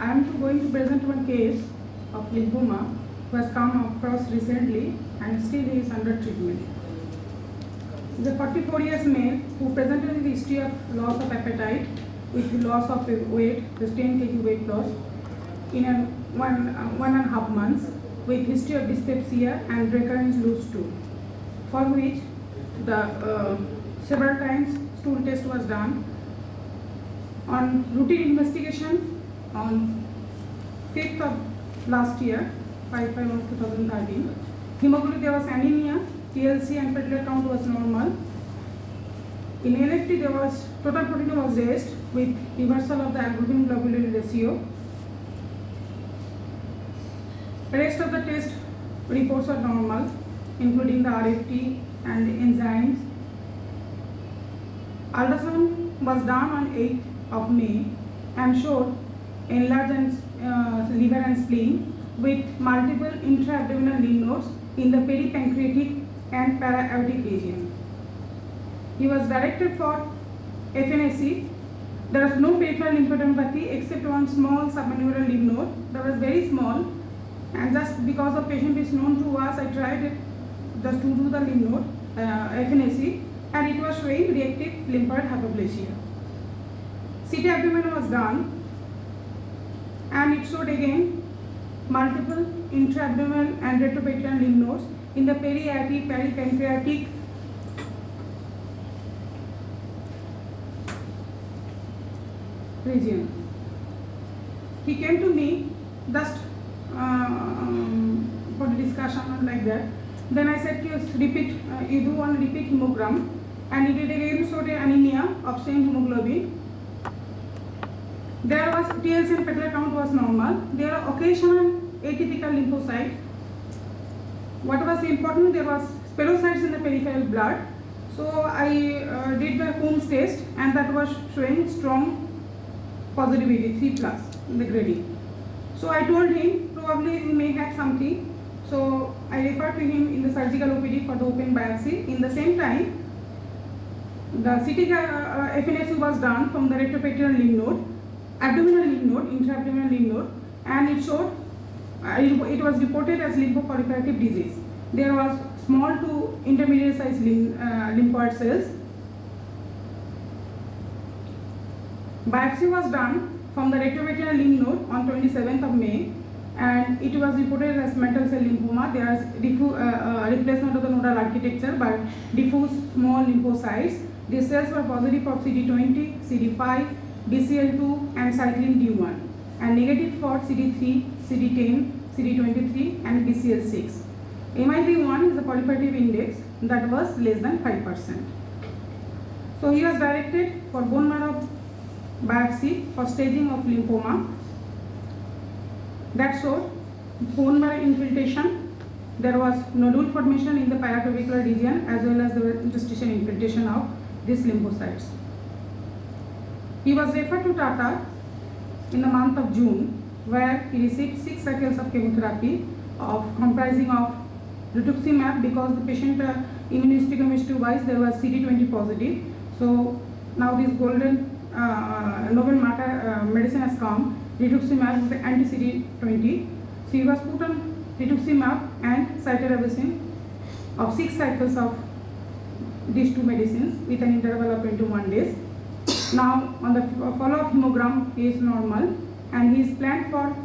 I am going to present one case of lymphoma who has come across recently and still he is under treatment. He is a 44 years male who presented with history of loss of appetite with loss of weight, with 10 kg weight loss in one and a half months, with history of dyspepsia and recurrent loose stool, for which the several times stool test was done. On routine investigation on 5th of last year, 5/5/2013, hemoglobin, there was anemia, TLC and platelet count was normal. In LFT there was total protein was raised with reversal of the albumin globulin ratio. The rest of the test reports are normal, including the RFT and the enzymes. Ultrasound was done on 8th of May and showed enlarged liver and spleen with multiple intra-abdominal lymph nodes in the peripancreatic and para-aortic region. He was directed for FNAC. There was no peripheral lymphadenopathy except one small submanual lymph node that was very small, and just because the patient is known to us, I tried it just to do the lymph node FNAC, and it was showing reactive lymphoid hypoplasia. CT abdomen was done and it showed again multiple intra-abdominal and retroperitoneal lymph nodes in the periaortic, peripancreatic region. He came to me just for the discussion like that. Then I said, repeat, you do one repeat hemogram, and he did again showed anemia of same hemoglobin. There was TLC and platelet count was normal. There are occasional atypical lymphocyte. What was important? There was spherocytes in the peripheral blood. So I did the Coombs test, and that was showing strong positivity, 3+ in the grading. So I told him probably you may have something. So I referred to him in the surgical OPD for the open biopsy. In the same time, the CT FNAC was done from the retroperitoneal lymph node, abdominal lymph node, intra-abdominal lymph node, and it showed it was reported as lymphoproliferative disease. There was small to intermediate size lymphoid cells. Biopsy was done from the retroperitoneal lymph node on 27th of May, and it was reported as mantle cell lymphoma. There is replacement of the nodal architecture by diffuse small lymphocytes. These cells were positive for CD20, CD5, BCL2 and cyclin D1, and negative for CD3, CD10, CD23 and BCL6. MIB1 is the proliferative index that was less than 5%. So he was directed for bone marrow biopsy for staging of lymphoma. That showed bone marrow infiltration. There was nodule formation in the paraclavicular region as well as the interstitial infiltration of these lymphocytes. He was referred to Tata in the month of June, where he received 6 cycles of chemotherapy comprising of rituximab, because the patient immunohistochemistry wise there was CD20 positive. So now this golden novel medicine has come. Rituximab is the anti-CD20. So he was put on rituximab and cytarabine of 6 cycles of these two medicines with an interval of 21 days. Now on the follow-up hemogram he is normal, and he is planned for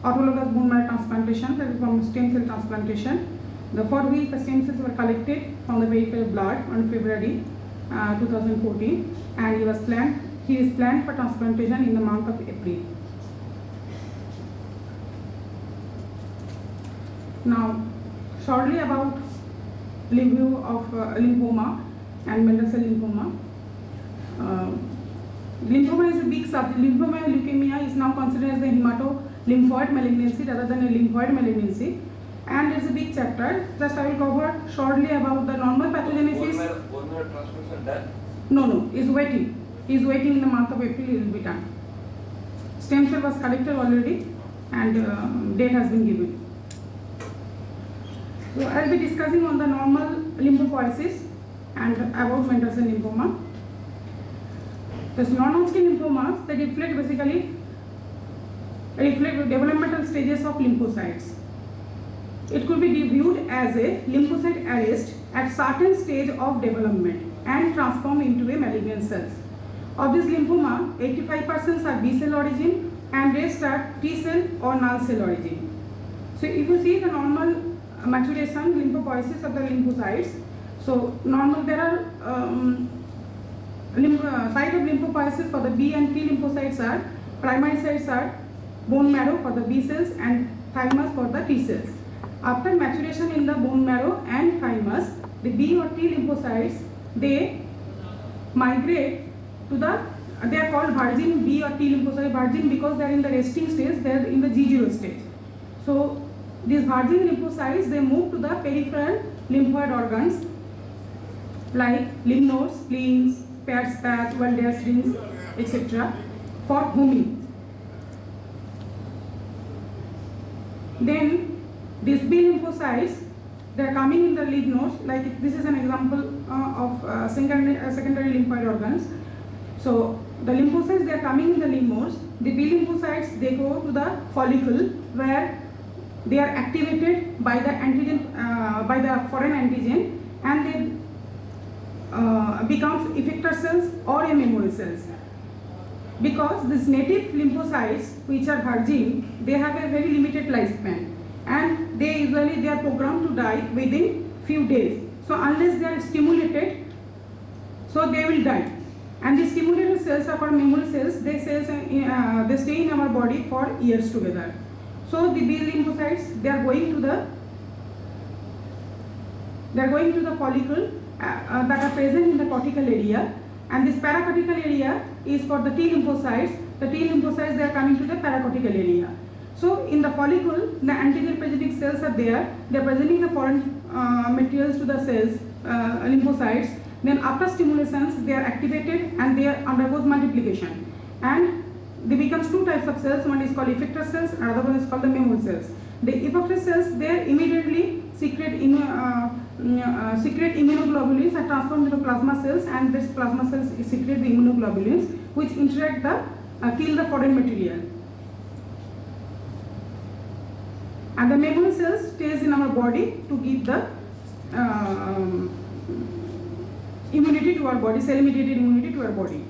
autologous bone marrow transplantation, that is from stem cell transplantation. For which the stem cells were collected from the peripheral blood on February 2014, and he is planned for transplantation in the month of April. Now, shortly about lymphoma and mantle cell lymphoma. Lymphoma is a big subject. Lymphoma and leukemia is now considered as the hemato-lymphoid malignancy rather than a lymphoid malignancy, and it's a big chapter. Just I will cover shortly about the normal pathogenesis. Bone marrow transplantation done? No, is waiting. He is waiting in the month of April. It will be done. Stem cell was collected already, and date has been given. So I will be discussing on the normal lymphopoiesis and about mantle cell lymphoma. These non-Hodgkin lymphomas, they reflect basically reflect developmental stages of lymphocytes. It could be viewed as a lymphocyte arrest at certain stage of development and transform into a malignant cells. Of this lymphoma, 85% are B cell origin and rest are T cell or null cell origin. So if you see the normal maturation lymphopoiesis of the lymphocytes, so normal there are site of lymphopoiesis for the B and T lymphocytes are primary sites are bone marrow for the B cells and thymus for the T cells. After maturation in the bone marrow and thymus, the B or T lymphocytes, they migrate to the, they are called virgin B or T lymphocyte, virgin because they are in the resting stage, they are in the G0 stage. So these virgin lymphocytes, they move to the peripheral lymphoid organs like lymph nodes, spleens, paired spats, Walde's rings, etc. for homing. Then these B lymphocytes, they are coming in the lymph nodes, like this is an example of secondary lymphoid organs. So the lymphocytes, they are coming in the lymph nodes. The B lymphocytes, they go to the follicle where they are activated by the antigen, by the foreign antigen, and they becomes effector cells or a memory cells. Because these native lymphocytes, which are virgin, they have a very limited lifespan, and they usually are programmed to die within few days. So unless they are stimulated, so they will die. And the stimulated cells are called memory cells. They they stay in our body for years together. So the B lymphocytes, they are going to the follicle that are present in the cortical area, and this paracortical area is for the T lymphocytes. The T lymphocytes, they are coming to the paracortical area. So in the follicle, the antigen presenting cells are there. They are presenting the foreign materials to the cells, lymphocytes. Then after stimulations, they are activated and they undergoes multiplication, and they becomes two types of cells. One is called effector cells, another one is called the memory cells. The effector cells, they immediately secrete immunoglobulins and transform into plasma cells, and this plasma cells secrete the immunoglobulins which interact the kill the foreign material. And the memory cells stays in our body to give the immunity to our body, cell-mediated immunity to our body.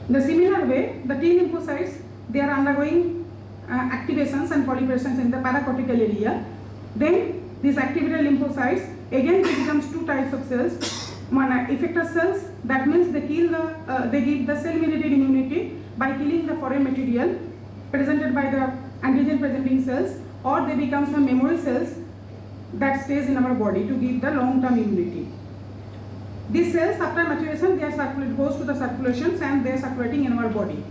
In the similar way, the T lymphocytes, they are undergoing activations and proliferations in the paracortical area. Then these activated lymphocytes, again they becomes two types of cells. One are effector cells, that means they kill the, they give the cell-mediated immunity by killing the foreign material presented by the antigen presenting cells, or they become some memory cells that stays in our body to give the long-term immunity. These cells, after maturation, they are goes to the circulations and they are circulating in our body.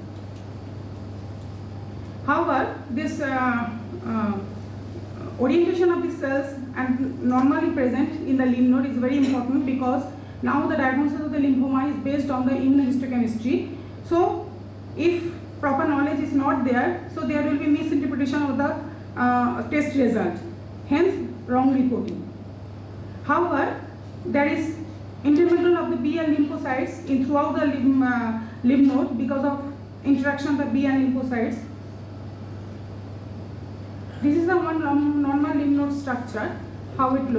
However, this orientation of these cells and normally present in the lymph node is very important, because now the diagnosis of the lymphoma is based on the immunohistochemistry. So if proper knowledge is not there, so there will be misinterpretation of the test result, hence wrong reporting. However, there is intermingle of the B and lymphocytes in throughout the lymph node because of interaction of the B and lymphocytes. This is the one normal lymph node structure, how it looks.